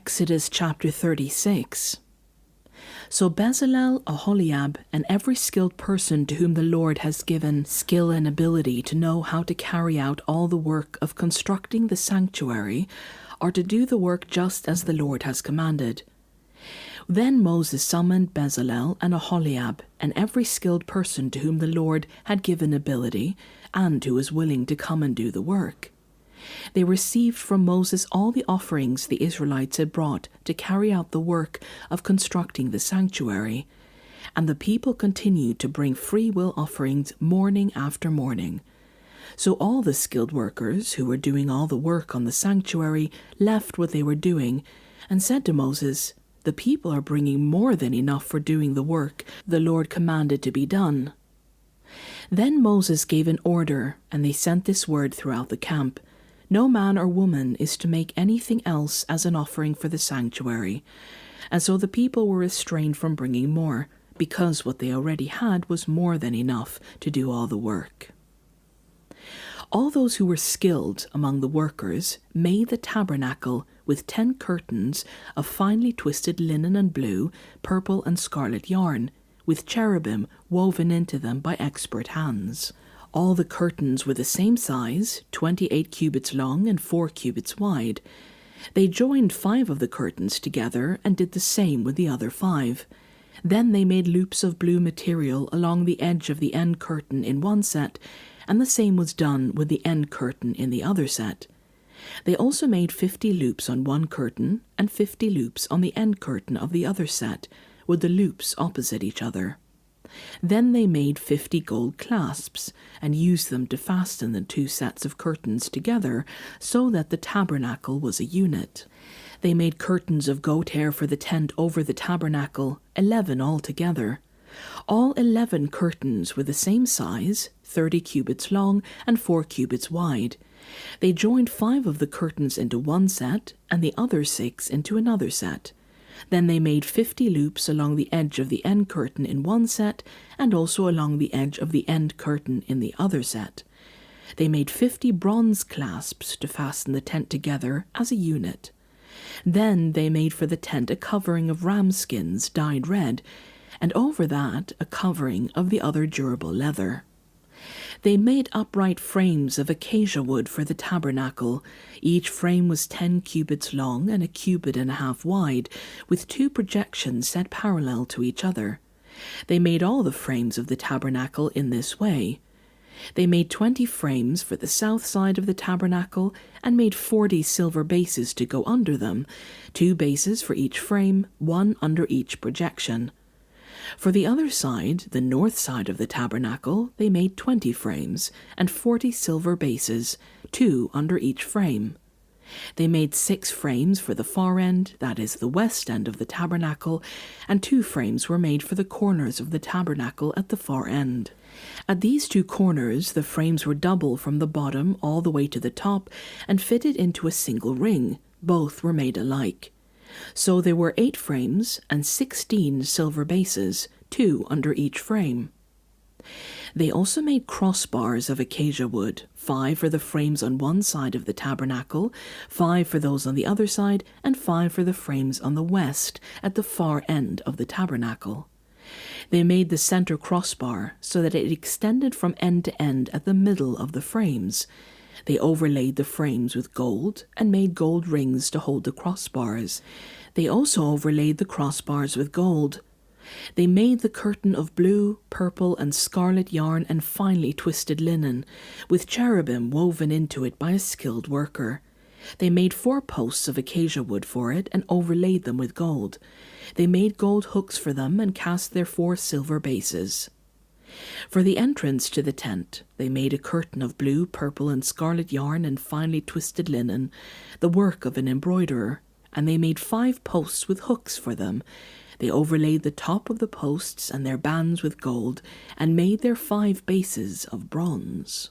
Exodus chapter 36. So Bezalel, Aholiab, and every skilled person to whom the Lord has given skill and ability to know how to carry out all the work of constructing the sanctuary are to do the work just as the Lord has commanded. Then Moses summoned Bezalel and Aholiab and every skilled person to whom the Lord had given ability and who was willing to come and do the work. They received from Moses all the offerings the Israelites had brought to carry out the work of constructing the sanctuary, and the people continued to bring free will offerings morning after morning. So all the skilled workers who were doing all the work on the sanctuary left what they were doing and said to Moses, "The people are bringing more than enough for doing the work the Lord commanded to be done." Then Moses gave an order, and they sent this word throughout the camp: "No man or woman is to make anything else as an offering for the sanctuary." And so the people were restrained from bringing more, because what they already had was more than enough to do all the work. All those who were skilled among the workers made the tabernacle with 10 curtains of finely twisted linen and blue, purple and scarlet yarn, with cherubim woven into them by expert hands. All the curtains were the same size, 28 cubits long and 4 cubits wide. They joined 5 of the curtains together and did the same with the other 5. Then they made loops of blue material along the edge of the end curtain in one set, and the same was done with the end curtain in the other set. They also made 50 loops on one curtain and 50 loops on the end curtain of the other set, with the loops opposite each other. Then they made 50 gold clasps and used them to fasten the 2 sets of curtains together so that the tabernacle was a unit. They made curtains of goat hair for the tent over the tabernacle, 11 altogether. All 11 curtains were the same size, 30 cubits long and 4 cubits wide. They joined 5 of the curtains into one set and the other 6 into another set. Then they made 50 loops along the edge of the end curtain in one set and also along the edge of the end curtain in the other set. They made 50 bronze clasps to fasten the tent together as a unit. Then they made for the tent a covering of ram skins dyed red, and over that a covering of the other durable leather. They made upright frames of acacia wood for the tabernacle. Each frame was 10 cubits long and a cubit and a half wide, with 2 projections set parallel to each other. They made all the frames of the tabernacle in this way. They made 20 frames for the south side of the tabernacle and made 40 silver bases to go under them, 2 bases for each frame, 1 under each projection. For the other side, the north side of the tabernacle, they made 20 frames and 40 silver bases, 2 under each frame. They made 6 frames for the far end, that is the west end of the tabernacle, and 2 frames were made for the corners of the tabernacle at the far end. At these 2 corners, the frames were double from the bottom all the way to the top and fitted into a single ring. Both were made alike. So there were 8 frames and 16 silver bases, 2 under each frame. They also made crossbars of acacia wood, 5 for the frames on one side of the tabernacle, 5 for those on the other side, and 5 for the frames on the west at the far end of the tabernacle. They made the center crossbar so that it extended from end to end at the middle of the frames. They overlaid the frames with gold and made gold rings to hold the crossbars. They also overlaid the crossbars with gold. They made the curtain of blue, purple, and scarlet yarn and finely twisted linen, with cherubim woven into it by a skilled worker. They made 4 posts of acacia wood for it and overlaid them with gold. They made gold hooks for them and cast their 4 silver bases. For the entrance to the tent, they made a curtain of blue, purple, and scarlet yarn and finely twisted linen, the work of an embroiderer, and they made 5 posts with hooks for them. They overlaid the top of the posts and their bands with gold, and made their 5 bases of bronze.